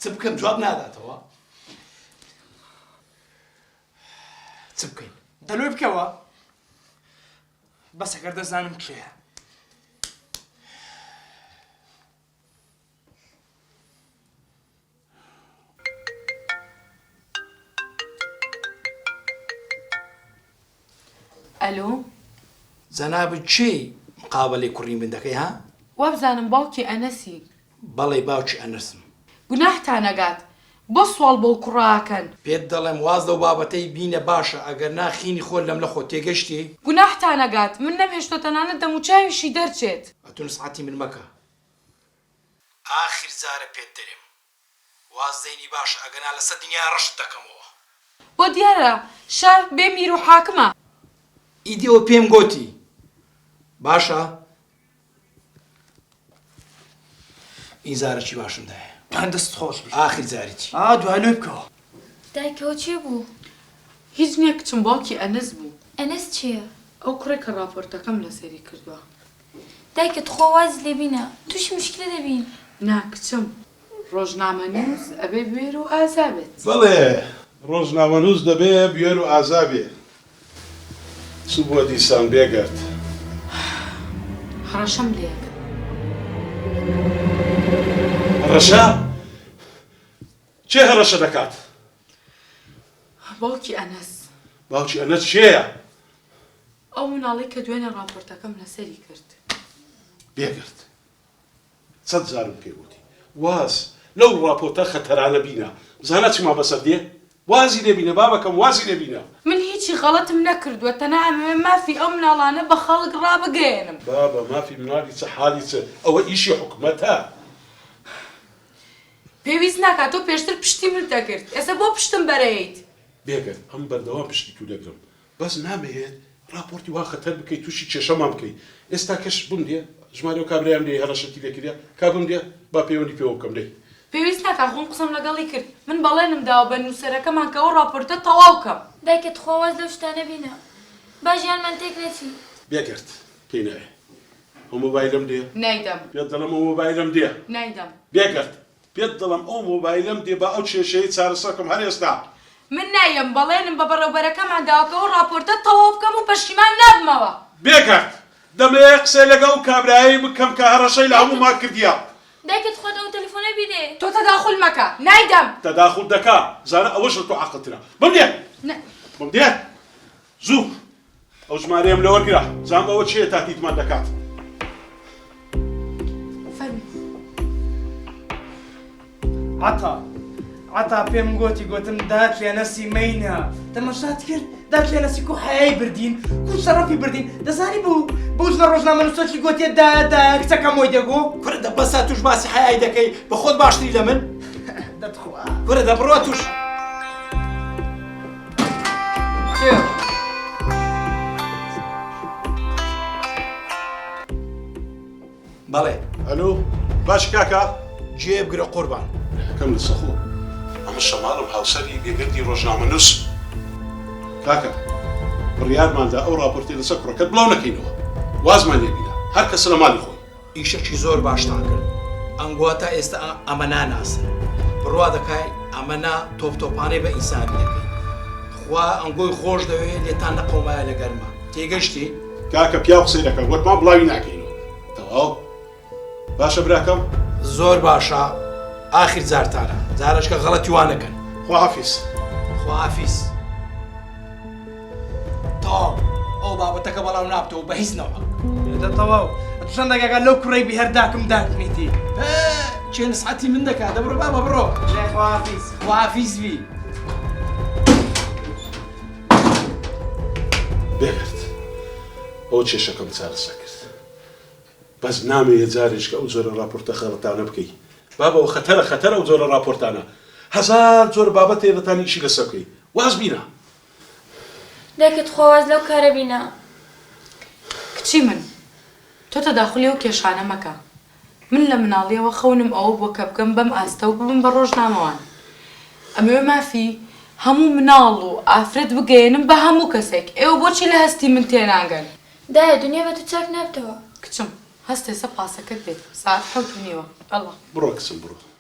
چ بکەم جواب ناداتەوە چ بکەین دەلۆی بکەوە بەس ئەگەر دەزانم کێیە ئەلۆ جەنابەت چی مقابلەی کوڕی من دەکەی ها وابزانم باوکی ئەنەسی بەڵێ باوکی ئەنەسم گوناحتان نەگات بۆ سوال بۆ کوڕاکەن پێت دەڵێم واز لەو بابەتەی بینە باشە ئەگەر ناخینی خۆل لەم لە خۆ تێگەشتی گوناحتان نەگات من نەمهێشتۆ تەنانەت دەموچاویشی دەرچێت ئەتو نسعەتی من مەکە ئاخر جارە پێت دەرێم واز دەینی باشە ئەگەنا لەسەر دنیا ڕەشت دەکەمەوە بۆ دیارە شار بێ میر و حاکمە ئیدی ئەوە پێم گوتی باشە این زارەکی باشم دایە دەست خۆش بێ ئاخر جارێکی دوای لۆی بکەوە دایکەوە چێ بوو؟ هیچ نییە کچم باوکی ئەنەس بوو ئەنەس چییە؟ ئەو کوڕێک کە راپۆرتەکەم لەسەری کردووە دایکت خۆ واز لێبینە تووشی مشکلە دەبین نا کچم ڕۆژنامە نووس ئەبێ بێر و ئازابێت بەڵێ ڕۆژنامەنووس دەبێ بێر و ئازابێ چ بووە دیسان بێگەرد هەڕەشەم لێک هەڕەشە چێ هەڕەشە دەکات باوکی ئەنەس باوکی ئەنەس چێیە ئەو مناڵی کە دوێنێ راپۆرتەکەم لەسەری کرد بێگرد چەند جارم پێگوتی واز لەو ڕاپۆرتە خەتەرانە بینە زانە چما بەسەر دێ وازی لێبینە بابەکەم وازی لێبینە من هیچی غەڵەتم نەکردووە تەنها ئەمەوێ مافی ئەو مناڵانە بە خەڵک ڕابگەێنم بابە مافی مناڵی چه حالی چه ئەوە ئیشی حکومەتە پێویست ناکات تۆ پێشتر پشتی من دەکرد ئێستا بۆ پشتم بەرەیت بێگرد ئەم بەردەوام پشتی تو دەگرم بەس نامەوێت راپۆرتی وا خەتەر بکەیت تووشی کێشەمان بکەیت ئێستا کەش بم دێ ژمارە و کابرایان دێ هەڕەشەتی لێکردیا کابم دێ با پەیوەندی پێوە بکەم دەی پێویست ناکات خۆم قسەم لەگەڵی کرد من بەڵێنم داوە بە نووسەرەکەمان کە ئەو راپۆرتە تەواو کەم دایکت خۆ واز لەو شتانە بینە باژیانمان تێکرێتی بێگرد پێی نایە ئەو مۆبایلم دێ نایدەم پێت دەڵم ئەو مۆبایلم دێ نایدەم بێگرد پێت دەڵم ئەو مۆبایلم دێ بە ئەو کێشەی چارەسەرکەم هەر ئێستا من نایم بەڵێنم بە بەڕێوبەرەکەمان داوە کە ئەو راپۆرتە تەواو بکەم و پەشیمان نابمەوە بێگرد دەمەیە قسەی لەگەڵ کابرایی بکەم کە هەڕەشەی لە هەموومان کردیا دایکت خۆت ئەو تەلەفۆنە بیدێ تۆ تەداخل مەکە نایدەم تەداخل دەکا زانە ئەوەش لە تۆ عەقڵترە بم دێ بم دێ زوو ئەو ژمارەیەم لە وەرگرە زانم ئەوە چییە تاکیدمان دەکات عتا پێم گوتم دات لێنەسی مەینە تەماشات کرد دات لێنەسی کو حەیای بردین کو شەڕەفی بردین دەزانی بوو لە ڕۆژنامە نووسەکی گوتێ دا کچەکەم وی دەگۆ کورە دەبەسا توش باسی حەیای دەکەی بە خۆت باشتری لە من دەتخوا کورە دەبڕۆ توش بەڵێ ئەلو باش کاکە گوێ بگرە قوربان کەم لە سەخۆ ئەمە شەماڵم هاوسەری بێگردی ڕۆژنامە نووس کاکە بڕیارماندا ئەو راپۆرتی لەسەر کوڕەکەت بڵاو نەکەینەوە وازمان لێبینە هەر کەس لە ماڵی خۆی ئیشەکی زۆر باشتان کرد ئەنگوا تا ئێستا ئەمە ناناسن بڕوا دەکای ئەمەنا تۆپتۆپانەی بە ئینسانی دەکەی خوا ئەنگۆی خۆش دەوێت لێتان نەقۆمایە لە گەرمە تێگەشتی کاکە پیا قسەی دەکەم وەتمان بڵاوی ناکەینەوە تەواو باشە براکەم زۆر باشە ئاخر جارتانە جارشکە غەڵەتی وانەکەن خواحافیز خواحافیز تەواو ئەو بابەتەکە بەڵاو نابتەوە بە هیچ نەوە تەواو چەند دەگەگە لەو کوڕەی بی هەرداکم داکنیتی چێ نسعەتی من دەکات دەبڕۆ بابە بڕۆ خواحافیز خواحافیز بی بێگرد ئەو کێشەکەم چارەسەر کرد بەس نامەیە جارێک کە ئەو جۆرە راپۆرتە خەڵەتانە بکەی بابەوە خەتەرە ئەو جۆرە راپۆرتانە هەزار جۆر بابەت هێنەتانی ئیشی لەسەر بکەی واز بینە دایکت خۆ واز لەو کارە بینە کچی من تۆ تەداخلی ئەو کێشانە مەکە من لە مناڵیەوە خەونم ئەوە بۆ کە بکەم بەم ئاستە و ببم بە ڕۆژنامەوان ئەمەوێ مافی هەموو مناڵ و ئافرەت بگەێنم بە هەموو کەسێک ئێوە بۆچی لە هەستی من تێناگەن دایە دنیا بە تو چاک نابتەوە کچم هەست ێستا پاسەکەت بێت ساعت 7:30 ئەڵڵا بڕۆ کچم بڕۆ